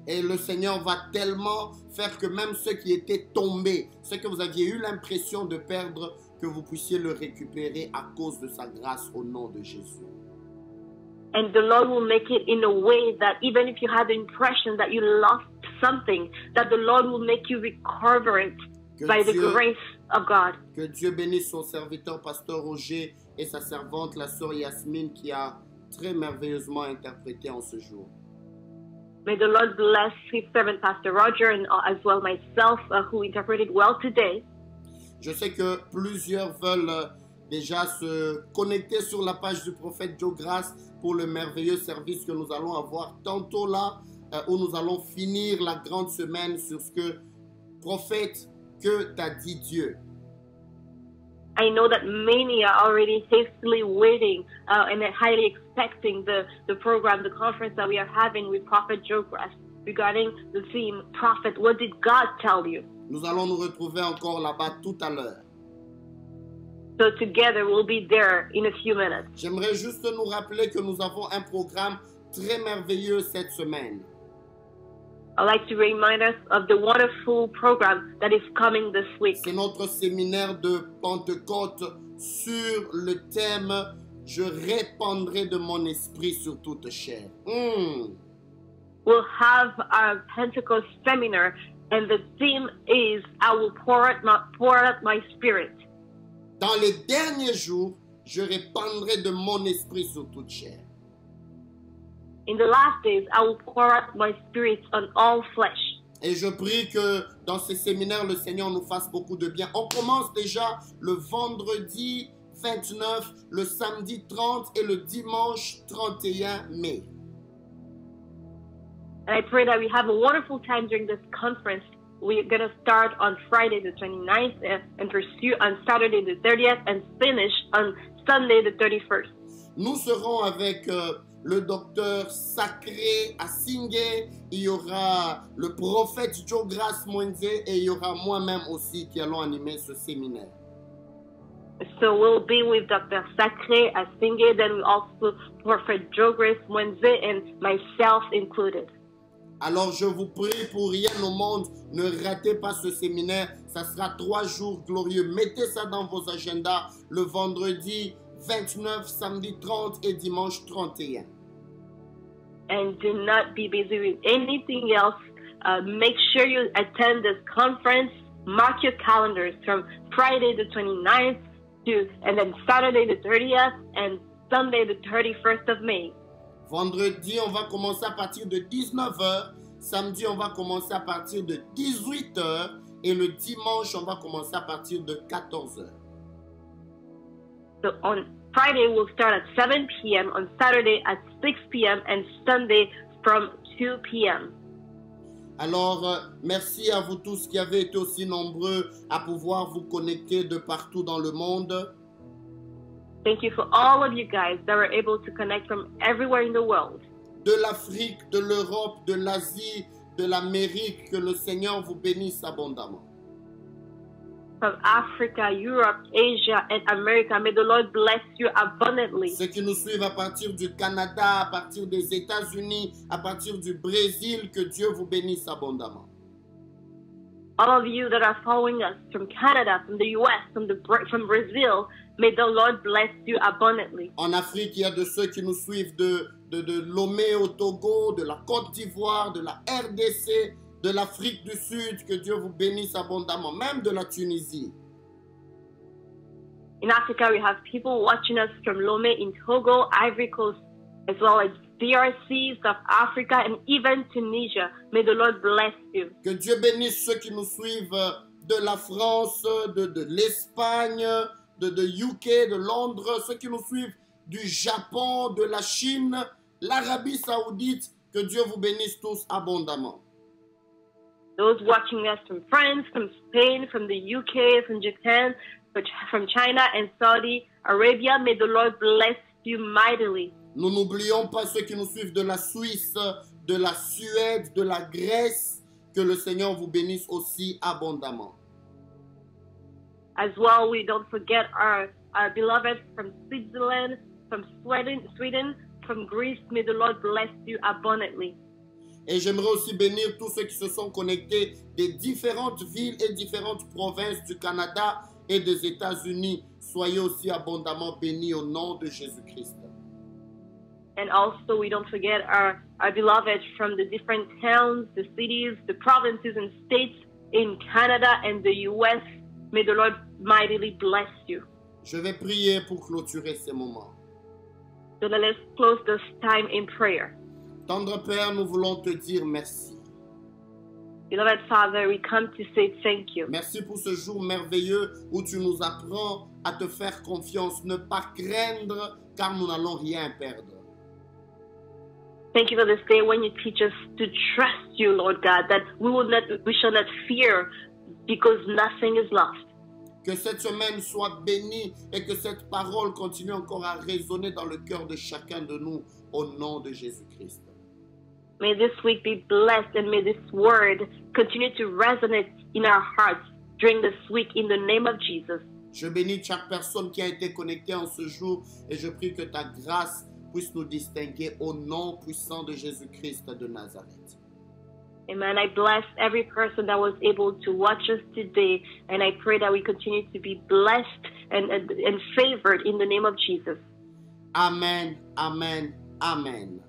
Et le Seigneur va tellement faire que même ceux qui étaient tombés, ceux que vous aviez eu l'impression de perdre, que vous puissiez le récupérer à cause de sa grâce au nom de Jésus. And the Lord will make it in a way that even if you had the impression that you lost something, that the Lord will make you recover it by the grace of God. Que Dieu bénisse son serviteur, Pasteur Roger, et sa servante, la sœur Yasmine, qui a très merveilleusement interprété en ce jour. May the Lord bless his servant, Pastor Roger, and as well myself, who interpreted well today. Je sais que plusieurs veulent déjà se connecter sur la page du prophète Joe Grace pour le merveilleux service que nous allons avoir tantôt là, où nous allons finir la grande semaine sur ce que prophète, que t'a dit Dieu. I know that many are already hastily waiting and highly expecting the program, the conference that we are having with Prophet Joe Grace regarding the theme, Prophet, what did God tell you? Nous allons nous retrouver encore là-bas tout à l'heure. So together we'll be there in a few minutes. J'aimerais juste nous rappeler que nous avons un programme très merveilleux cette semaine. I'd like to remind us of the wonderful program that is coming this week. C'est notre séminaire de Pentecôte sur le thème « Je répandrai de mon esprit sur toute chair ». We'll have our Pentecost seminar, and the theme is I will pour out my spirit. Dans les derniers jours, je répandrai de mon esprit sur toute chair. In the last days, I will pour out my spirit on all flesh. Et je prie que dans ces séminaires, le Seigneur nous fasse beaucoup de bien. On commence déjà le vendredi 29, le samedi 30 et le dimanche 31 mai. And I pray that we have a wonderful time during this conference. We're going to start on Friday the 29th and pursue on Saturday the 30th and finish on Sunday the 31st. Nous serons avec le docteur Sacré à Singé, il y aura le prophète Joe Grace Mwenze et il y aura moi-même aussi qui allons animer ce séminaire. So we'll be with Dr. Sacre at Singé, then we also Prophet Joe Grace Mwenze and myself included. Alors je vous prie pour rien au monde, ne ratez pas ce séminaire, ça sera 3 jours glorieux. Mettez ça dans vos agendas, le vendredi 29, samedi 30 et dimanche 31. And do not be busy with anything else. Make sure you attend this conference. Mark your calendars from Friday the 29th and then Saturday the 30th and Sunday the 31st of May. Vendredi, on va commencer à partir de 19h. Samedi, on va commencer à partir de 18h. Et le dimanche, on va commencer à partir de 14h. So on Friday, we'll start at 7 p.m., on Saturday at 6 p.m., and Sunday from 2 p.m. Alors, merci à vous tous qui avez été aussi nombreux à pouvoir vous connecter de partout dans le monde. Thank you for all of you guys that were able to connect from everywhere in the world. De l'Afrique, de l'Europe, de l'Asie, de l'Amérique, que le Seigneur vous bénisse abondamment. From Africa, Europe, Asia, and America, may the Lord bless you abundantly. Ceux qui nous suivent à partir du Canada, à partir des États-Unis, à partir du Brésil, que Dieu vous bénisse abondamment. All of you that are following us from Canada, from the US, from Brazil, may the Lord bless you abundantly. En Afrique, il y a de ceux qui nous suivent de Lomé au Togo, de la Côte d'Ivoire, de la RDC, de l'Afrique du Sud, que Dieu vous bénisse abondamment, même de la Tunisie. In Africa, we have people watching us from Lomé in Togo, Ivory Coast, as well as DRC, South Africa, and even Tunisia. May the Lord bless you. Que Dieu bénisse ceux qui nous suivent de la France, de l'Espagne, de UK, de Londres, ceux qui nous suivent du Japon, de la Chine, l'Arabie Saoudite. Que Dieu vous bénisse tous abondamment. Those watching us from France, from Spain, from the UK, from Japan, from China and Saudi Arabia, may the Lord bless you mightily. Nous n'oublions pas ceux qui nous suivent de la Suisse, de la Suède, de la Grèce. Que le Seigneur vous bénisse aussi abondamment. As well, we don't forget our beloved from Switzerland, from Sweden, from Greece. May the Lord bless you abundantly. Et j'aimerais aussi bénir tous ceux qui se sont connectés des différentes villes et différentes provinces du Canada et des États-Unis. Soyez aussi abondamment bénis au nom de Jésus-Christ. And also, we don't forget our beloved from the different towns, the cities, the provinces and states in Canada and the US. May the Lord mightily bless you. Je vais prier pour clôturer ces moments. So let's close this time in prayer. Tendre Père, nous voulons te dire merci. Beloved Father, we come to say thank you. Merci pour ce jour merveilleux où tu nous apprends à te faire confiance, ne pas craindre, car nous n'allons rien perdre. Thank you for this day when you teach us to trust you, Lord God, that we shall not fear because nothing is lost. Que cette semaine soit bénie et que cette parole continue encore à résonner dans le cœur de chacun de nous au nom de Jésus-Christ. May this week be blessed and may this word continue to resonate in our hearts during this week in the name of Jesus. Je bénis chaque personne qui a été connectée en ce jour et je prie que ta grâce puisse nous distinguer au nom puissant de Jésus-Christ de Nazareth. Amen. I bless every person that was able to watch us today, and I pray that we continue to be blessed and favored in the name of Jesus. Amen, amen, amen.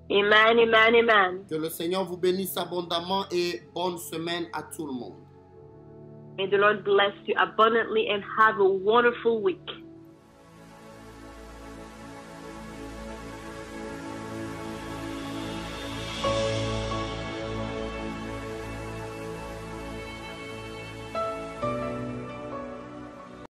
Amen, amen, amen. Que le Seigneur vous bénisse abondamment et bonne semaine à tout le monde. May the Lord bless you abundantly and have a wonderful week.